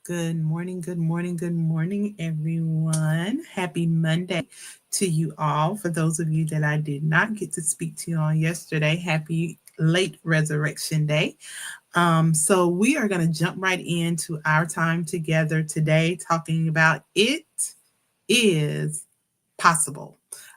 Good morning, good morning, good morning, everyone. Happy Monday to you all. For those of you that I did not get to speak to on yesterday, happy late resurrection day. So we are going to jump right into our time together today, talking about it is possible.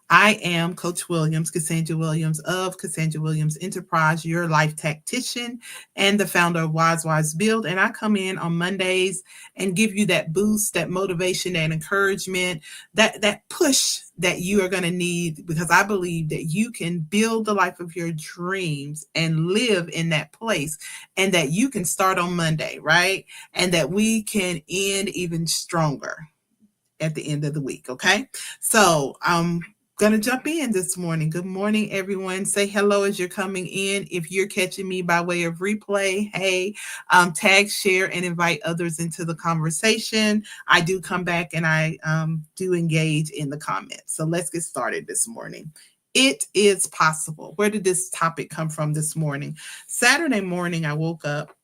I am Coach Williams, Cassandra Williams of Cassandra Williams Enterprise, your life tactician and the founder of Wise Build. And I come in on Mondays and give you that boost, that motivation, that encouragement, that push that you are going to need, because I believe that you can build the life of your dreams and live in that place, and that you can start on Monday, right? And that we can end even stronger at the end of the week. Okay. So I'm going to jump in this morning. Good morning, everyone. Say hello as you're coming in. If you're catching me by way of replay, hey, tag, share, and invite others into the conversation. I do come back and I do engage in the comments. So let's get started this morning. It is possible. Where did this topic come from this morning? Saturday morning, I woke up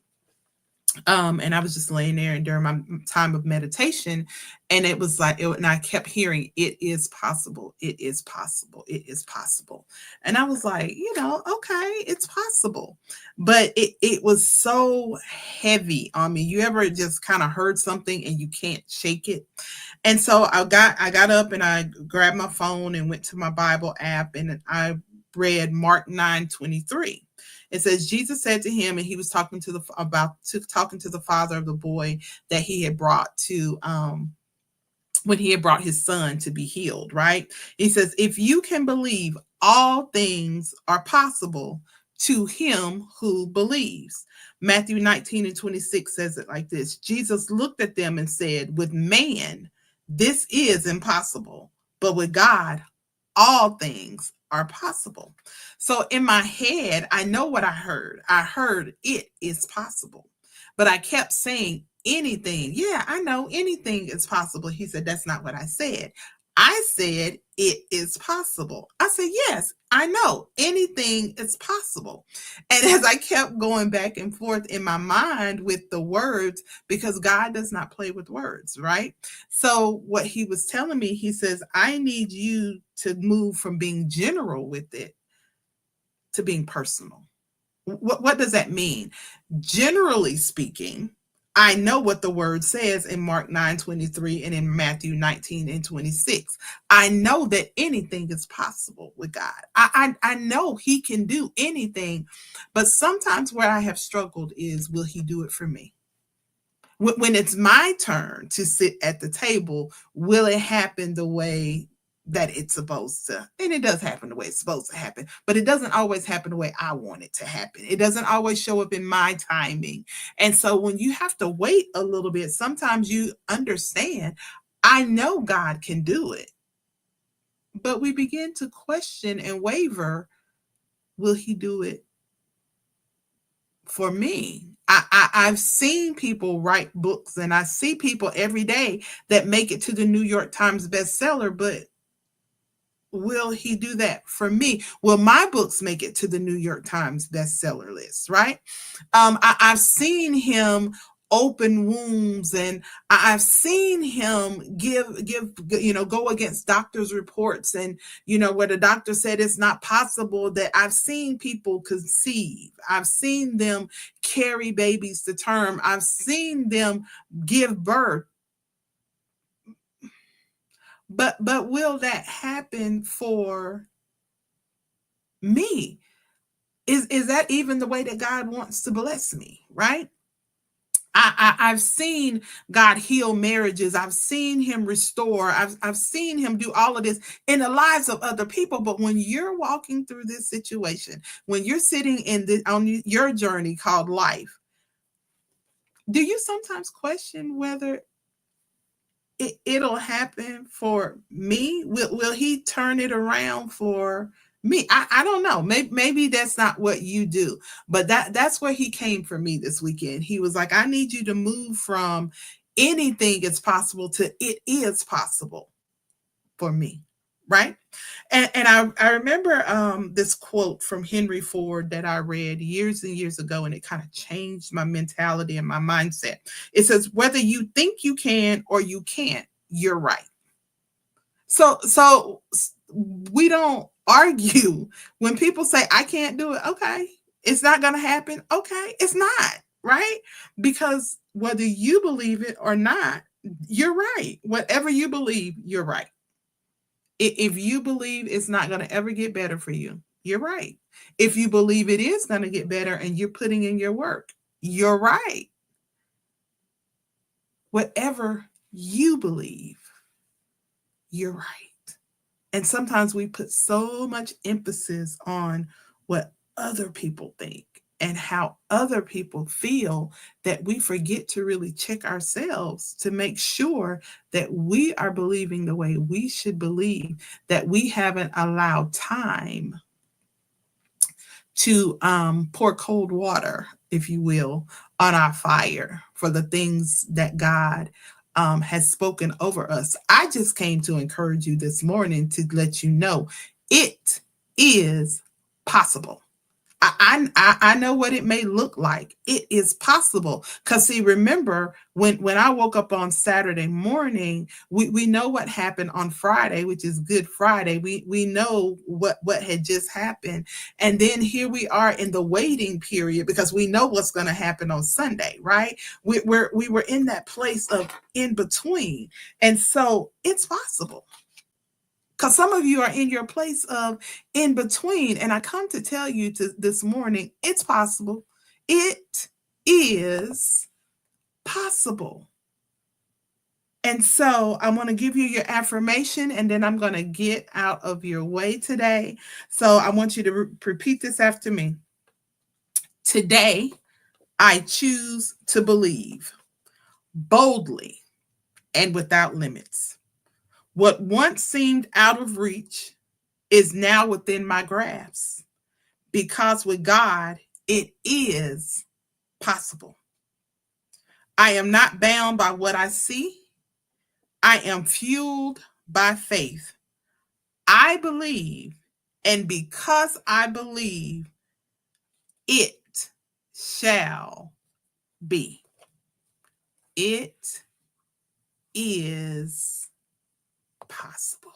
and I was just laying there, and during my time of meditation, and it was like, and I kept hearing, "It is possible. It is possible. It is possible." And I was like, okay, it's possible, but it was so heavy on me. You ever just kind of heard something and you can't shake it? And so I got up and I grabbed my phone and went to my Bible app, and I read Mark 9:23. It says Jesus said to him, and he was talking to the father of the boy that he had brought to when he had brought his son to be healed, right? He says, if you can believe, all things are possible to him who believes. Matthew 19:26 says it like this: Jesus looked at them and said, with man, this is impossible, but with God, all things are possible. So in my head, I know what I heard. I heard it is possible, but I kept saying anything. Yeah, I know anything is possible. He said, that's not what I said. I said, it is possible. I said, yes, I know anything is possible. And as I kept going back and forth in my mind with the words, because God does not play with words, right? So what he was telling me, he says, I need you to move from being general with it to being personal. What does that mean? Generally speaking, I know what the word says in Mark 9:23 and in Matthew 19:26. I know that anything is possible with God. I know he can do anything, but sometimes where I have struggled is, will he do it for me? When it's my turn to sit at the table, will it happen the way that it's supposed to? And it does happen the way it's supposed to happen, but it doesn't always happen the way I want it to happen. It doesn't always show up in my timing. And so when you have to wait a little bit, sometimes you understand, I know God can do it, but we begin to question and waver, will he do it for me? I've seen people write books, and I see people every day that make it to the New York Times bestseller, but will he do that for me? Will my books make it to the New York Times bestseller list, right? I've seen him open wombs, and I've seen him go against doctors' reports, and where the doctor said it's not possible, that I've seen people conceive. I've seen them carry babies to term. I've seen them give birth. But will that happen for me? Is that even the way that God wants to bless me, right? I've seen God heal marriages. I've seen him restore. I've seen him do all of this in the lives of other people. But when you're walking through this situation, when you're sitting on your journey called life, do you sometimes question whether it'll happen for me? Will he turn it around for me? I don't know. Maybe that's not what you do, but that's where he came for me this weekend. He was like, I need you to move from anything is possible to it is possible for me. right? And I remember this quote from Henry Ford that I read years and years ago, and it kind of changed my mentality and my mindset. It says, whether you think you can or you can't, you're right. So we don't argue when people say I can't do it. Okay, it's not going to happen. Okay, it's not, right? Because whether you believe it or not, you're right. Whatever you believe, you're right. If you believe it's not going to ever get better for you, you're right. If you believe it is going to get better and you're putting in your work, you're right. Whatever you believe, you're right. And sometimes we put so much emphasis on what other people think and how other people feel that we forget to really check ourselves to make sure that we are believing the way we should believe, that we haven't allowed time to pour cold water, if you will, on our fire for the things that God has spoken over us. I just came to encourage you this morning to let you know it is possible. I know what it may look like. It is possible. Because see, remember when I woke up on Saturday morning, we know what happened on Friday, which is Good Friday. We know what had just happened. And then here we are in the waiting period because we know what's going to happen on Sunday, right? We were in that place of in between. And so it's possible. Because some of you are in your place of in between. And I come to tell you this morning, it's possible. It is possible. And so I want to give you your affirmation and then I'm going to get out of your way today. So I want you to repeat this after me. Today, I choose to believe boldly and without limits. What once seemed out of reach is now within my grasp, because with God, it is possible. I am not bound by what I see. I am fueled by faith. I believe, and because I believe, it shall be. It is possible.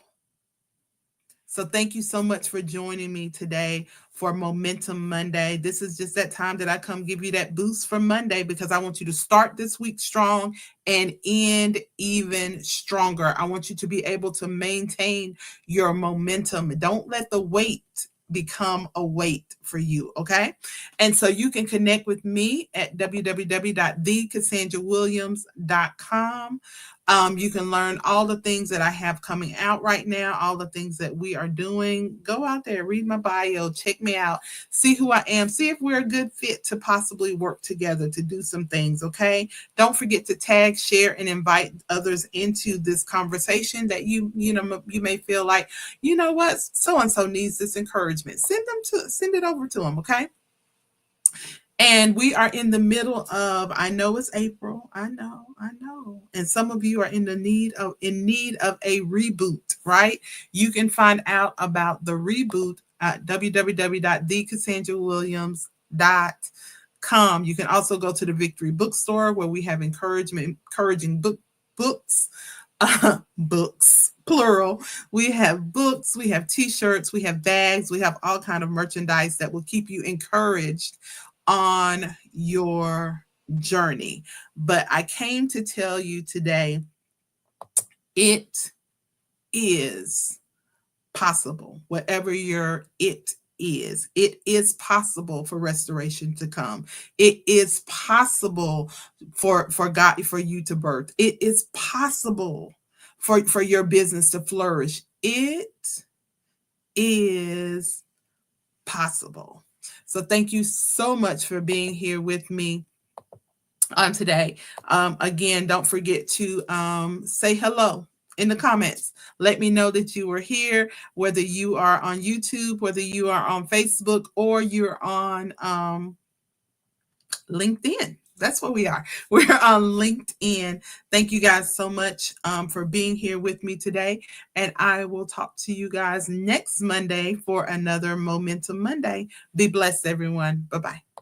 So thank you so much for joining me today for Momentum Monday. This is just that time that I come give you that boost for Monday because I want you to start this week strong and end even stronger. I want you to be able to maintain your momentum. Don't let the weight become a weight for you, okay? And so you can connect with me at www.thecassandrawilliams.com. You can learn all the things that I have coming out right now, all the things that we are doing. Go out there, read my bio, check me out, see who I am, see if we're a good fit to possibly work together to do some things, okay? Don't forget to tag, share, and invite others into this conversation that you may feel like, you know what, so-and-so needs this encouragement. Send it over to them, okay? And we are in the middle of, I know it's April. I know. And some of you are in need of a reboot, right? You can find out about the reboot at www.thecassandrawilliams.com. You can also go to the Victory Bookstore where we have encouraging books. Books plural. We have books, we have t-shirts, we have bags, we have all kind of merchandise that will keep you encouraged on your journey. But I came to tell you today, it is possible. Whatever your it is possible for restoration to come. It is possible for God, for you to birth. It is possible for your business to flourish. It is possible. So thank you so much for being here with me on today. Again, don't forget to say hello in the comments. Let me know that you were here, whether you are on YouTube, whether you are on Facebook, or you're on LinkedIn. That's what we are. We're on LinkedIn. Thank you guys so much for being here with me today. And I will talk to you guys next Monday for another Momentum Monday. Be blessed, everyone. Bye bye.